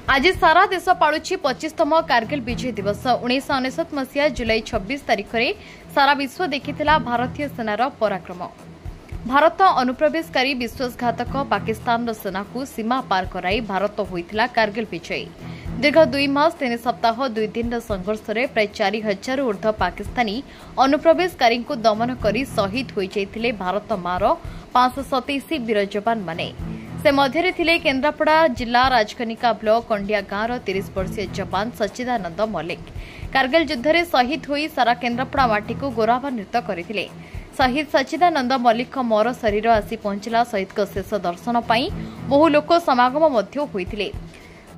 आज सारा देश पालुछि 25तम कारगिल विजय दिवस। 1999 मसीहा जुलाई 26 तारिख में सारा विश्व देखिथिला भारतीय सेनार पराक्रम। भारत अनुप्रवेशकारी विश्वासघातक पाकिस्तान सेना को सीमा पार कराई भारत होइथिला कारगिल विजय। दीर्घ 2 मास 3 सप्ताह 2 दिन संघर्ष में प्राय 4000 ऊर्ध्व पाकिस्तानी अनुप्रवेशकारी को दमन कर शहीद हो जाइथिले भारत मार 527 वीर जवान माने। से मध्य थिले केन्द्रापड़ा जिला राजकनिका ब्लॉक कंडिया गाँव 30 वर्षीय जवान सच्चिदानंद मल्लिक। कारगिल युद्ध में शहीद होई सारा केन्द्रापड़ा माटी को गौरवान्वित करथिले। शहीद सच्चिदानंद मल्लिक मर शरीर आसी पहुंचला शहीद को शेष दर्शन पाई बहु लोक समागम मध्य होइथिले।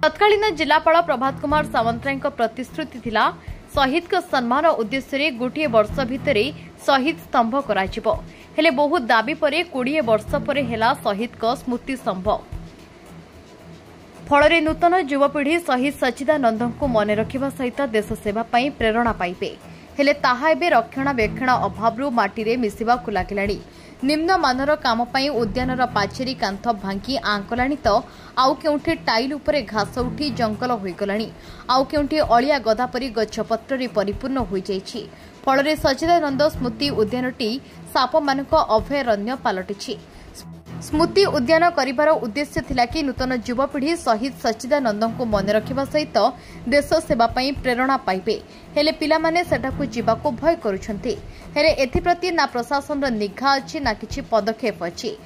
तत्कालीन जिलापाल प्रभात कुमार सामंतराय प्रतिश्रुति थिला शहीद को सम्मान उद्देश्य गोटे वर्ष भितर शहीद स्तंभ कराजिबो। हेले बहुत दाबी परे 20 वर्ष पर हेला शहीद को स्मृति स्तंभ। फल नूतन युवपीढ़ी शहीद सच्चिदानंद को मन रखा सहित देश सेवा पाई प्रेरणा पाइबे। हेले ताहा एबे रक्षणाबेक्षण अभाव माटी मिसिबाकु लागिलाणी। निम्न मानर काम पाई उद्यानर पाचेरी कांथ भांगी आंकलाणी तो आउ केउठी टाइल उपरे घास उठी जंगल होइगलाणी। आउ केउठी अलिया गदा परी गछपत्र परिपूर्ण होई जाइछि। फल सच्चिदानंद स्मृति उद्यानटी साप मानक अभयारण्य पालटिछि। स्मृति उद्यान करिबार उद्देश्य थिला कि नूतन युवपीढ़ी शहीद सच्चिदानंद को मन रखा सहित देश सेवा पाई प्रेरणा पाइबे। हेले पिला माने सेठाकु जीवाकु भय करुछन्ति। हेले एथिप्रति ना प्रशासन निघा अछि ना किछि पदक्षेप अछि।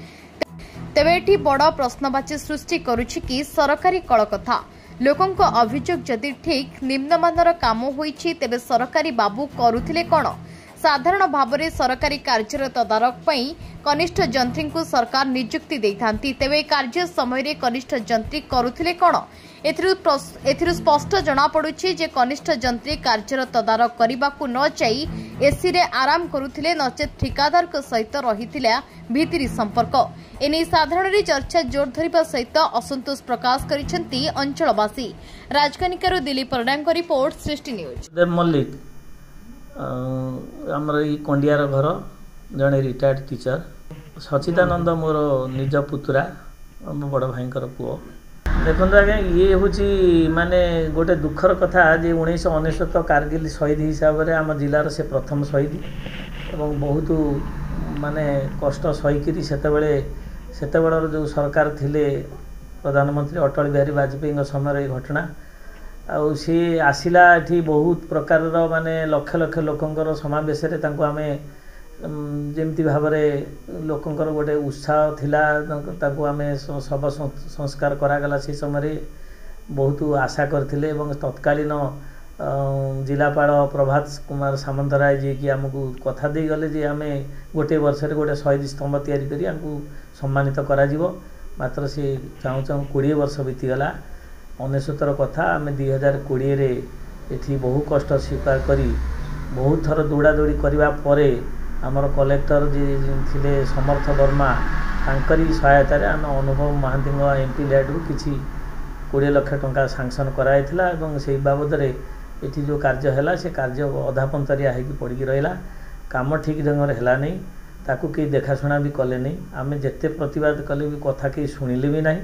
तेबे एठी बड़ प्रश्नवाची सृष्टि करुछि कि सरकारी कल कथा लोकंक अभियोग जदि ठीक निम्नमानर काम होईछि तेबे सरकारी बाबू करुथिले कोन? साधारण भाव में सरकारी कार्यर तदारक पई कनिष्ठ जंत्री को सरकार नियुक्ति देइथांती। तेबे कार्य समय रे कनिष्ठ जंत्री करुथिले कोन? एथिरु स्पष्ट जना पडुछि जे कनिष्ठ जंत्री कार्यर तदारक करिबाकू न चाहि एसी रे आराम करुथिले नचेत ठिकादार को सहित रहिथिला भितिरी संपर्क। एने साधारण रे चर्चा जोर धरिबा सहित असंतोष प्रकाश करिसेंती अंचलवासी। राजकनिकार दिलीप परडांग रिपोर्ट सृष्टि न्यूज। मल्लिक आमर ये कंडियार घर जड़े रिटायर्ड टीचर। सच्चिदानंद मोर निज पुतुरा बड़ भाईकर पुओ। देखो आज्ञा ये हूँ माने गोटे दुखर कथा जे 1999 कारगिल शहीद हिसाब से आम जिलार से प्रथम शहीद एवं बहुत माने कष्ट सहीकि सेते जो सरकार थिले प्रधानमंत्री अटल बिहारी वाजपेयी समय घटना आउ सी आसिला एठी बहुत प्रकार माने लक्ष लक्ष लोकंकर समावेश रे तांको आमे जेमती भाव में लोकंकर गोटे उत्साह थिला तांको आमे सब संस्कार करागला से समय बहुत आशा करथिले एवं तत्कालीन जिलापाल प्रभात कुमार सामंतराय जी की आमको कथा दे गले जे आमे गोटे वर्ष रे गोटे शहीद स्तंभ तैयारी करी आमको सम्मानित करा जिवो। मात्र से चाहू चाहू 20 वर्ष बीतीगला। 1999 कथा आम 2020 रे एठी बहु कष्ट स्वीकार करी बहुत थर दौड़ा दौड़ी करने पर आमर कलेक्टर जी थिले समर्थ वर्मा तांकरी सहायतार आम अनुभव महांती एमपी लैड रु किछि 20 लाख टंका सांक्शन कराइथिला एवं से बाबद रे एठी जो कार्य हैला से कार्य अधापंतरिया होगी पड़ी रहा। काम ठीक ढंग है नहीं ताकू कई देखाशुना भी कले नहीं। आम जिते प्रतिवाद कले भी कथा कई शुणिले भी नहीं।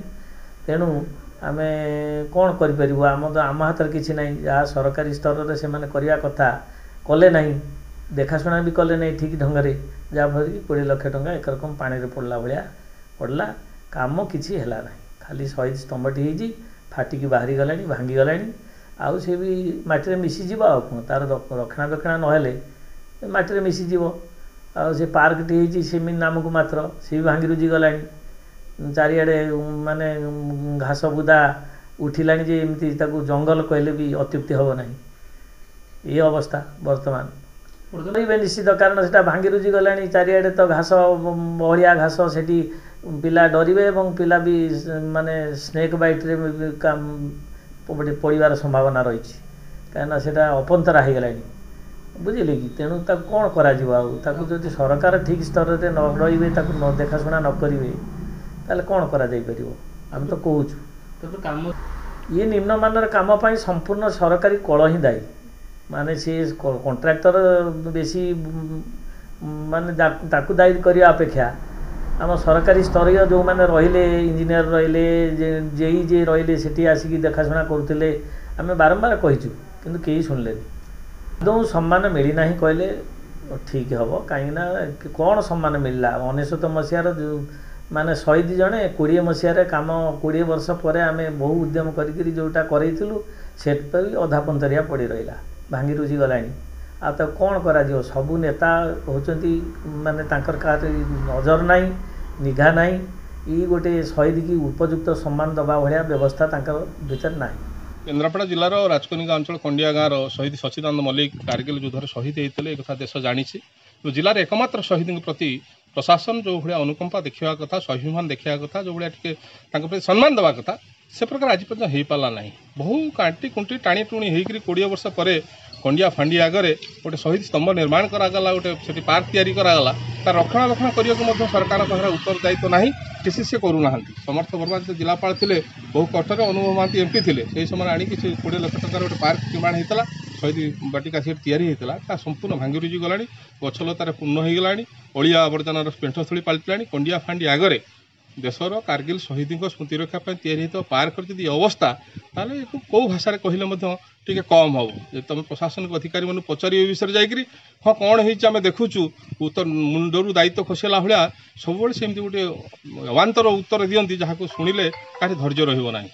तेणु आमे कौन करिपरिबो? आम हाथ किसी ना जहाँ सरकारी स्तर में से करवा कथा कले ना देखाशुना भी कले नहीं ठीक ढंग से जहाँफल कि 20 लाख टंका एक रकम पानी रे पड़ला भाया पड़ला। काम किसी है ना खाली शहीद स्तंभटी होती फाटिकी बाहरी गला भांगी गला आउ से भी माटी रे मिसीज कौन तार रक्षणाबेक्षण ना माटी मिसीज आ से पार्कटी होती से नाम को मात्र सी भी भांगी रुजी गला चारिआडे माने घास बुदा उठिलानी जे एमती ताकू जंगल कहले भी अत्युक्ति हम ना। ये अवस्था वर्तमान निश्चित कारण से भांगी रुजी गलानी चारिआडे तो घास बहलिया घास से पिला डरवे और पिला भी माने स्नेक बाइट रे पड़ार संभावना रही कहीं से अपंतरा हो गलानी बुझिले कि। तेणु कौन कर सरकार ठीक स्तर में न रही न देखाशुना न करेंगे ताले कौन करा जाई परिबो? आम तो कहूँ ये निम्नमानर काम पाई संपूर्ण सरकारी कल ही दायी। माने सी कॉन्ट्रैक्टर बेसी माने ताकू दायी करने अपेक्षा आम सरकारी स्तरीय जो मैंने रहिले इंजीनियर रहिले जेई जे रहिले सेठी आसिकी देखाशुना करुले आम बारंबार कहीचु किंतु कहीं शुणिले आदौ सम्मान मिलना कहले ठीक हम कहीं कौन सम्मान मिलला 19 मसीहार माने शहीद जड़े 20 मसीह काम 20 वर्ष पर आम बहु उद्यम करी जोटा करूँ से अधा पंतरिया पड़ रहा भांगी रुझी गला आ तो कौन करा सबू नेता होचंती माने तांकर का नजर नाई निघा नाई ये गोटे शहीद की उपयुक्त सम्मान दबा भाया व्यवस्था तांकर भीतर ना। केन्द्रापड़ा जिलार राजकनिका अंचल कंडिया गाँव शहीद सचिदानंद मल्लिक कारगिल युद्धर शहीद होते एक देश जानी जिलार एकमात्र शहीद प्रति प्रशासन जो भाया अनुकंपा देखा कथा स्वाभिमान देखा कथा जो भाया प्रति सम्मान देवा कथा से प्रकार आज पर्यटन हो पारा ना बहु कांटी कुंटी टाणी टुणी होकर 20 वर्ष पर कंडिया फांडी आगे गोटे शहीद स्तंभ निर्माण करागला गोटे से पार्क तैयारी करागला तार रक्षणाबेक्षण करने सरकार उत्तरदायित्व ना किसी से करूना समर्थ वर्मा जो जिलापाल थे बहु कठोर अनुभव महांती एमपी थे से समय आनी 20 लाख टकर गोटे पार्क निर्माण होता शहीद बाटिका सीट तैयारी होता संपूर्ण भांगी रुझी गला गछलतार पूर्ण हो गला अलिया आवर्जनार पेंठस्थली पलटिला कंडिया फांडी आगे देशर कारगिल शहीद स्मृति रक्षापी या पार्क जदि अवस्था ताले कौ भाषा कहले टे कम हम तुम प्रशासनिक अधिकारी मैंने पचार विषय जाकि हाँ कौन होमें देखुचु उत्तर मुंडर दायित्व खसला भाया सब सेमती गोटे अवान्तर उत्तर दिखती जहाँ शुणिले कहीं धैर्य रही ना।